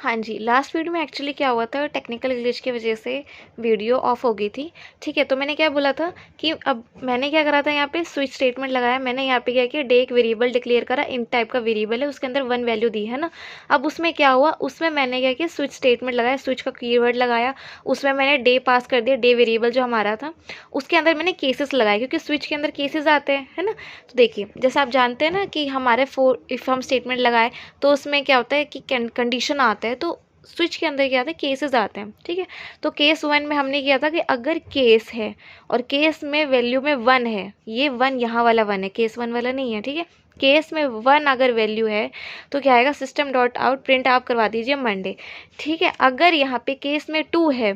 हाँ जी, last video में actually क्या हुआ था, टेक्निकल ग्लिच की वजह से वीडियो ऑफ हो गई थी। ठीक है, तो मैंने क्या बोला था कि अब मैंने क्या करा था, यहाँ पे स्विच स्टेटमेंट लगाया। मैंने यहाँ पे क्या किया, डे एक वेरिएबल डिक्लेयर करा, इन टाइप का वेरिएबल है, उसके अंदर 1 वैल्यू दी है ना। अब उसमें क्या हुआ, उसमें मैंने क्या किया, स्विच स्टेटमेंट लगाया, स्विच का कीवर्ड लगाया, उसमें मैंने डे पास कर दिया, डे वेरिएबल जो हमारा था। उसके अंदर मैंने केसेस लगाए, क्योंकि स्विच के अंदर केसेस आते हैं, है ना। तो देखिए, जैसे आप जानते हैं ना कि हमारे फोर इफ़ हम स्टेटमेंट लगाए तो उसमें क्या होता है कि कंडीशन आता है, तो स्विच के अंदर क्या आता है, केसेस आते हैं। ठीक है, तो केस 1 में हमने किया था कि अगर केस है और केस में वैल्यू में 1 है, ये 1 यहाँ वाला 1 है, केस 1 वाला नहीं है। ठीक है, केस में 1 अगर वैल्यू है तो क्या आएगा, सिस्टम डॉट आउट प्रिंट आप करवा दीजिए मंडे। ठीक है, अगर यहाँ पे केस में 2 है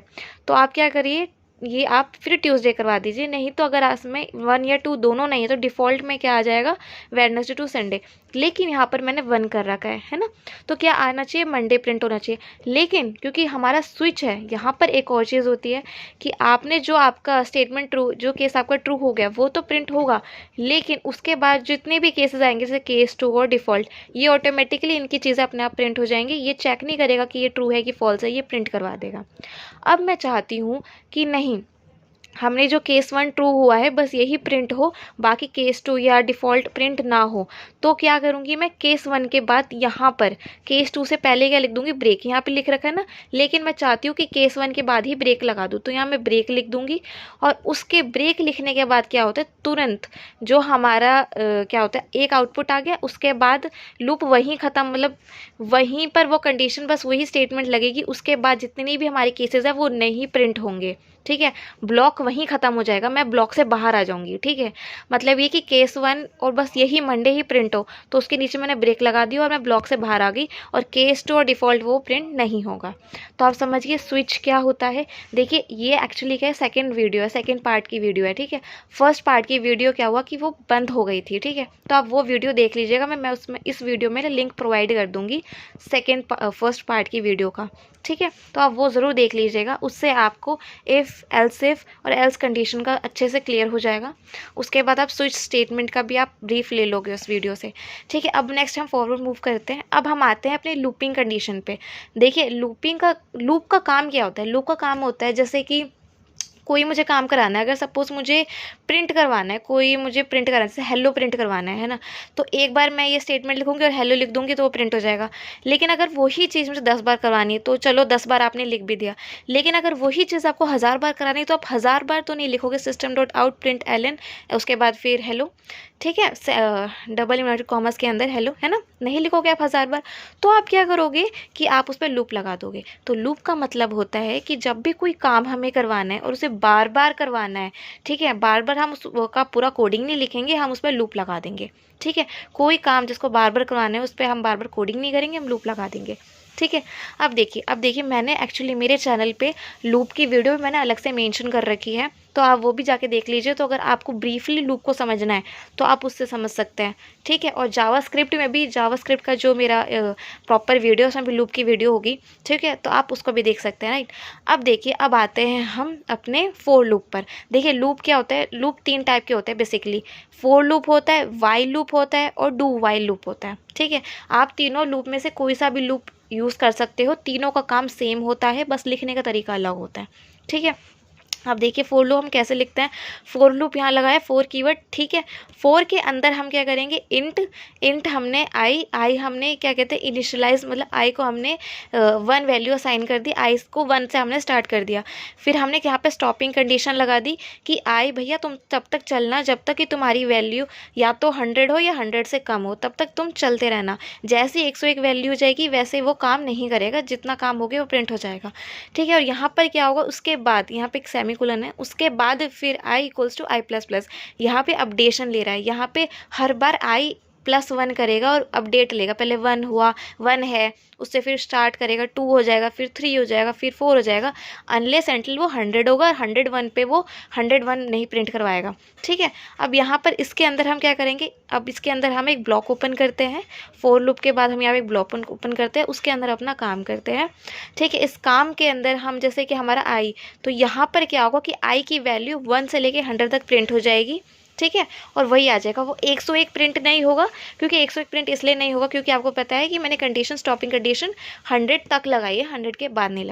तो आप क्या करिए, ये आप फिर ट्यूसडे करवा दीजिए। नहीं तो अगर इसमें 1 या 2 दोनों नहीं है तो डिफ़ॉल्ट में क्या आ जाएगा, वेडनेसडे टू संडे। लेकिन यहाँ पर मैंने 1 कर रखा है ना, तो क्या आना चाहिए, मंडे प्रिंट होना चाहिए। लेकिन क्योंकि हमारा स्विच है, यहाँ पर एक और चीज़ होती है कि आपने जो आपका स्टेटमेंट ट्रू, जो केस आपका ट्रू हो गया वो तो प्रिंट होगा, लेकिन उसके बाद जितने भी केसेस आएंगे, जैसे केस 2 और डिफ़ॉल्ट, ये ऑटोमेटिकली इनकी चीज़ें अपने आप प्रिंट हो जाएंगी। ये चेक नहीं करेगा कि ये ट्रू है कि फॉल्स है, ये प्रिंट करवा देगा। अब मैं चाहती हूँ कि नहीं, हमने जो केस 1 ट्रू हुआ है बस यही प्रिंट हो, बाकी केस 2 या डिफ़ॉल्ट प्रिंट ना हो। तो क्या करूँगी मैं, केस 1 के बाद यहाँ पर केस 2 से पहले क्या लिख दूँगी, ब्रेक। यहाँ पे लिख रखा है ना, लेकिन मैं चाहती हूँ कि केस 1 के बाद ही ब्रेक लगा दूँ, तो यहाँ मैं ब्रेक लिख दूँगी। और उसके ब्रेक लिखने के बाद क्या होता है, तुरंत जो हमारा क्या होता है, एक आउटपुट आ गया, उसके बाद लूप वहीं ख़त्म, मतलब वहीं पर वो कंडीशन, बस वही स्टेटमेंट लगेगी। उसके बाद जितनी भी हमारी केसेस है वो नहीं प्रिंट होंगे। ठीक है, ब्लॉक वहीं ख़त्म हो जाएगा, मैं ब्लॉक से बाहर आ जाऊंगी। ठीक है, मतलब ये कि केस 1 और बस यही मंडे ही प्रिंट हो, तो उसके नीचे मैंने ब्रेक लगा दी और मैं ब्लॉक से बाहर आ गई, और केस 2 और डिफ़ॉल्ट वो प्रिंट नहीं होगा। तो आप समझिए स्विच क्या होता है। देखिए, ये एक्चुअली क्या है, सेकेंड वीडियो है, सेकेंड पार्ट की वीडियो है। ठीक है, फर्स्ट पार्ट की वीडियो क्या हुआ कि वो बंद हो गई थी। ठीक है, तो आप वो वीडियो देख लीजिएगा, मैं उसमें इस वीडियो में लिंक प्रोवाइड कर दूँगी फर्स्ट पार्ट की वीडियो का। ठीक है, तो आप वो ज़रूर देख लीजिएगा, उससे आपको इफ़ एल्स इफ और एल्स कंडीशन का अच्छे से क्लियर हो जाएगा। उसके बाद आप स्विच स्टेटमेंट का भी आप ब्रीफ ले लोगे उस वीडियो से। ठीक है, अब नेक्स्ट हम फॉरवर्ड मूव करते हैं। अब हम आते हैं अपने लूपिंग कंडीशन पे। देखिए, लूप का काम क्या होता है, लूप का काम होता है जैसे कि कोई मुझे काम कराना है, अगर सपोज़ मुझे प्रिंट करवाना है, कोई मुझे प्रिंट कराना है, जैसे हेलो प्रिंट करवाना है ना, तो एक बार मैं ये स्टेटमेंट लिखूँगी और हेलो लिख दूँगी तो वो प्रिंट हो जाएगा। लेकिन अगर वही चीज़ मुझे 10 बार करवानी है, तो चलो 10 बार आपने लिख भी दिया। लेकिन अगर वही चीज़ आपको 1000 बार करानी है तो आप 1000 बार तो नहीं लिखोगे, system dot out print L N, उसके बाद फिर हेलो। ठीक है, डबल इन्वर्टेड कॉमर्स के अंदर हेलो, है ना, नहीं लिखोगे आप 1000 बार। तो आप क्या करोगे कि आप उस पर लूप लगा दोगे। तो लूप का मतलब होता है कि जब भी कोई काम हमें करवाना है और उसे बार बार करवाना है, ठीक है, बार बार हम उसका पूरा कोडिंग नहीं लिखेंगे, हम उस पर लूप लगा देंगे। ठीक है, कोई काम जिसको बार बार करवाना है उस पर हम बार बार कोडिंग नहीं करेंगे, हम लूप लगा देंगे। ठीक है, अब देखिए मैंने एक्चुअली मेरे चैनल पे लूप की वीडियो मैंने अलग से मेंशन कर रखी है, तो आप वो भी जाके देख लीजिए। तो अगर आपको ब्रीफली लूप को समझना है तो आप उससे समझ सकते हैं। ठीक है, और जावास्क्रिप्ट में भी, जावास्क्रिप्ट का जो मेरा प्रॉपर वीडियो, उसमें भी लूप की वीडियो होगी। ठीक है, तो आप उसको भी देख सकते हैं, राइट। अब देखिए, अब आते हैं हम अपने फोर लूप पर। देखिए, लूप क्या होता है, लूप 3 टाइप के होते हैं बेसिकली। फोर लूप होता है, वाइल लूप होता है और डू वाइल लूप होता है। ठीक है, आप तीनों लूप में से कोई सा भी लूप यूज़ कर सकते हो, तीनों का काम सेम होता है, बस लिखने का तरीका अलग होता है। ठीक है, अब देखिए फोर लूप हम कैसे लिखते हैं। फोर लूप यहाँ लगाया, फोर कीवर्ड। ठीक है, फोर के अंदर हम क्या करेंगे, इंट हमने आई हमने क्या कहते हैं, इनिशियलाइज, मतलब आई को हमने 1 वैल्यू असाइन कर दी, आई को 1 से हमने स्टार्ट कर दिया। फिर हमने यहाँ पे स्टॉपिंग कंडीशन लगा दी कि आई भैया तुम तब तक चलना जब तक कि तुम्हारी वैल्यू या तो 100 हो या 100 से कम हो, तब तक तुम चलते रहना। जैसे 101 वैल्यू हो जाएगी वैसे वो काम नहीं करेगा, जितना काम हो गया वो प्रिंट हो जाएगा। ठीक है, और यहाँ पर क्या होगा, उसके बाद यहाँ पे एक सेमीकोलन है, उसके बाद फिर i equals to I plus plus, यहाँ पे अपडेशन ले रहा है। यहाँ पे हर बार i +1 करेगा और अपडेट लेगा। पहले 1 हुआ, 1 है, उससे फिर स्टार्ट करेगा, 2 हो जाएगा, फिर 3 हो जाएगा, फिर 4 हो जाएगा, अनलेस एंटिल वो 100 होगा। 101 पे वो 101 नहीं प्रिंट करवाएगा। ठीक है, अब यहाँ पर इसके अंदर हम क्या करेंगे, अब इसके अंदर हम एक ब्लॉक ओपन करते हैं। फोर लूप के बाद हम यहाँ एक ब्लॉक ओपन करते हैं, उसके अंदर अपना काम करते हैं। ठीक है, इस काम के अंदर हम जैसे कि हमारा आई, तो यहाँ पर क्या होगा कि आई की वैल्यू 1 से लेके 100 तक प्रिंट हो जाएगी। ठीक है, और वही आ जाएगा। वो 101 प्रिंट नहीं होगा, क्योंकि 101 प्रिंट इसलिए नहीं होगा क्योंकि आपको पता है कि मैंने कंडीशन, स्टॉपिंग कंडीशन 100 तक लगाई है, 100 के बाद नहीं लगाई।